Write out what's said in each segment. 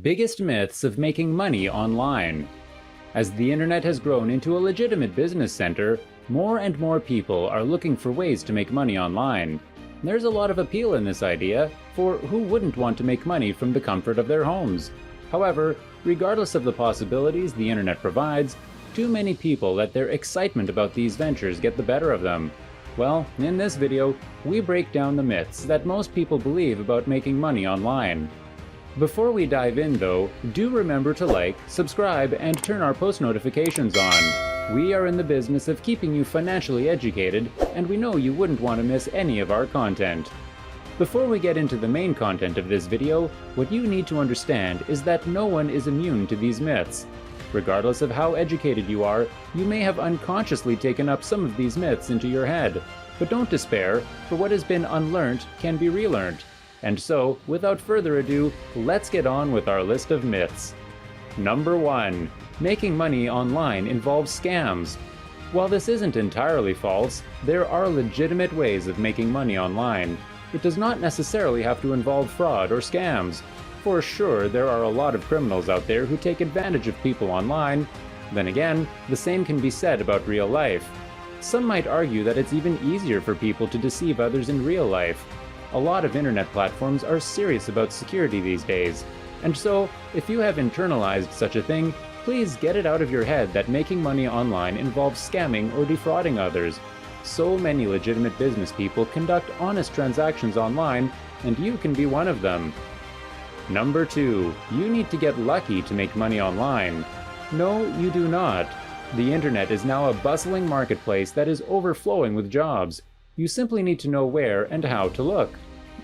Biggest myths of making money online. As the internet has grown into a legitimate business center, more and more people are looking for ways to make money online. There's a lot of appeal in this idea, for who wouldn't want to make money from the comfort of their homes? However, regardless of the possibilities the internet provides, too many people let their excitement about these ventures get the better of them. Well, in this video, we break down the myths that most people believe about making money online. Before we dive in though, do remember to like, subscribe, and turn our post notifications on. We are in the business of keeping you financially educated, and we know you wouldn't want to miss any of our content. Before we get into the main content of this video, what you need to understand is that no one is immune to these myths. Regardless of how educated you are, you may have unconsciously taken up some of these myths into your head. But don't despair, for what has been unlearned can be relearned. And so, without further ado, let's get on with our list of myths. Number 1. Making money online involves scams. While this isn't entirely false, there are legitimate ways of making money online. It does not necessarily have to involve fraud or scams. For sure, there are a lot of criminals out there who take advantage of people online. Then again, the same can be said about real life. Some might argue that it's even easier for people to deceive others in real life. A lot of internet platforms are serious about security these days. And so, if you have internalized such a thing, please get it out of your head that making money online involves scamming or defrauding others. So many legitimate business people conduct honest transactions online, and you can be one of them. Number 2. You need to get lucky to make money online. No, you do not. The internet is now a bustling marketplace that is overflowing with jobs. You simply need to know where and how to look.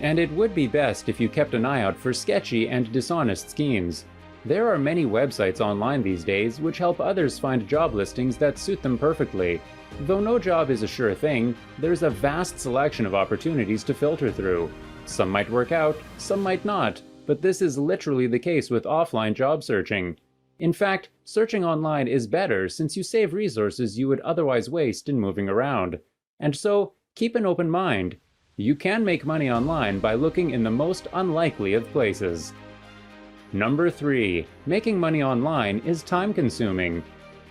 And it would be best if you kept an eye out for sketchy and dishonest schemes. There are many websites online these days which help others find job listings that suit them perfectly. Though no job is a sure thing, there's a vast selection of opportunities to filter through. Some might work out, some might not, but this is literally the case with offline job searching. In fact, searching online is better since you save resources you would otherwise waste in moving around. And so, keep an open mind. You can make money online by looking in the most unlikely of places. Number 3. Making money online is time-consuming.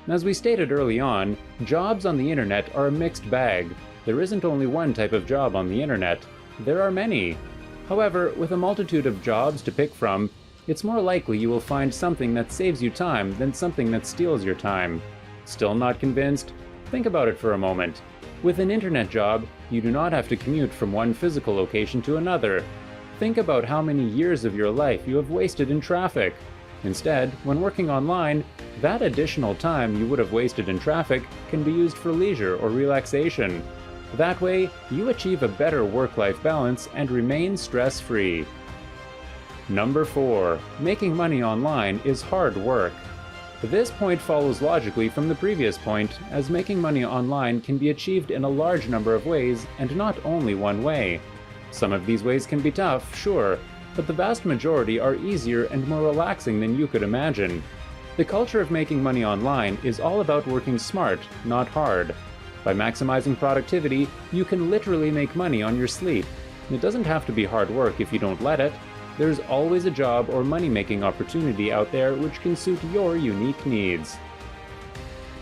As we stated early on, jobs on the internet are a mixed bag. There isn't only one type of job on the internet. There are many. However, with a multitude of jobs to pick from, it's more likely you will find something that saves you time than something that steals your time. Still not convinced? Think about it for a moment. With an internet job, you do not have to commute from one physical location to another. Think about how many years of your life you have wasted in traffic. Instead, when working online, that additional time you would have wasted in traffic can be used for leisure or relaxation. That way, you achieve a better work-life balance and remain stress-free. Number 4. Making money online is hard work. This point follows logically from the previous point, as making money online can be achieved in a large number of ways and not only one way. Some of these ways can be tough, sure, but the vast majority are easier and more relaxing than you could imagine. The culture of making money online is all about working smart, not hard. By maximizing productivity, you can literally make money on your sleep. It doesn't have to be hard work if you don't let it. There's always a job or money-making opportunity out there which can suit your unique needs.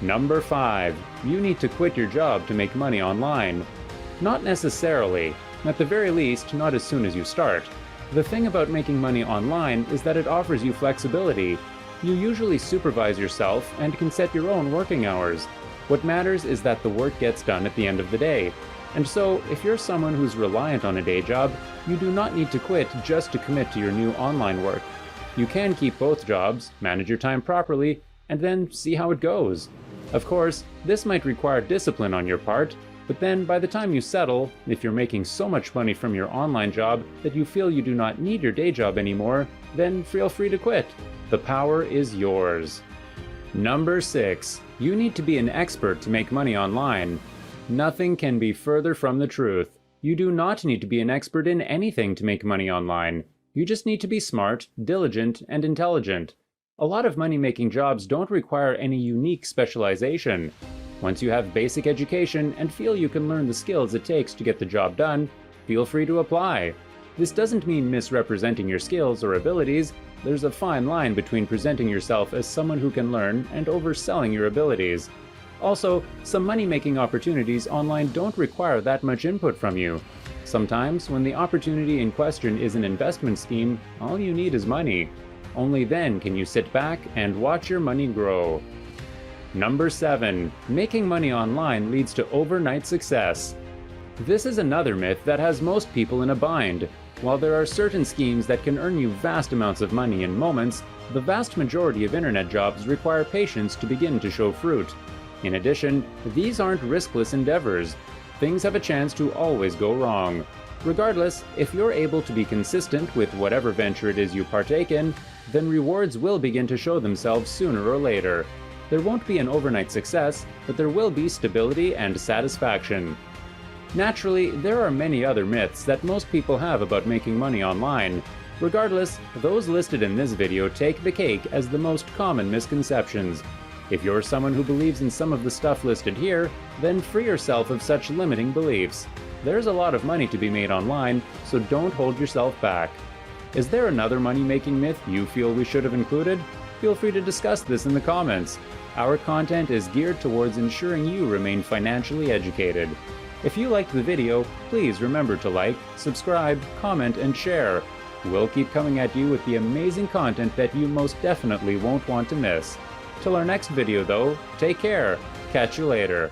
Number 5. You need to quit your job to make money online. Not necessarily. At the very least, not as soon as you start. The thing about making money online is that it offers you flexibility. You usually supervise yourself and can set your own working hours. What matters is that the work gets done at the end of the day. And so, if you're someone who's reliant on a day job, you do not need to quit just to commit to your new online work. You can keep both jobs, manage your time properly, and then see how it goes. Of course, this might require discipline on your part, but then by the time you settle, if you're making so much money from your online job that you feel you do not need your day job anymore, then feel free to quit. The power is yours. Number 6. You need to be an expert to make money online. Nothing can be further from the truth. You do not need to be an expert in anything to make money online. You just need to be smart, diligent, and intelligent. A lot of money-making jobs don't require any unique specialization. Once you have basic education and feel you can learn the skills it takes to get the job done, feel free to apply. This doesn't mean misrepresenting your skills or abilities, there's a fine line between presenting yourself as someone who can learn and overselling your abilities. Also, some money-making opportunities online don't require that much input from you. Sometimes, when the opportunity in question is an investment scheme, all you need is money. Only then can you sit back and watch your money grow. Number 7. Making money online leads to overnight success. This is another myth that has most people in a bind. While there are certain schemes that can earn you vast amounts of money in moments, the vast majority of internet jobs require patience to begin to show fruit. In addition, these aren't riskless endeavors. Things have a chance to always go wrong. Regardless, if you're able to be consistent with whatever venture it is you partake in, then rewards will begin to show themselves sooner or later. There won't be an overnight success, but there will be stability and satisfaction. Naturally, there are many other myths that most people have about making money online. Regardless, those listed in this video take the cake as the most common misconceptions. If you're someone who believes in some of the stuff listed here, then free yourself of such limiting beliefs. There's a lot of money to be made online, so don't hold yourself back. Is there another money-making myth you feel we should have included? Feel free to discuss this in the comments. Our content is geared towards ensuring you remain financially educated. If you liked the video, please remember to like, subscribe, comment, and share. We'll keep coming at you with the amazing content that you most definitely won't want to miss. Till our next video though, take care. Catch you later.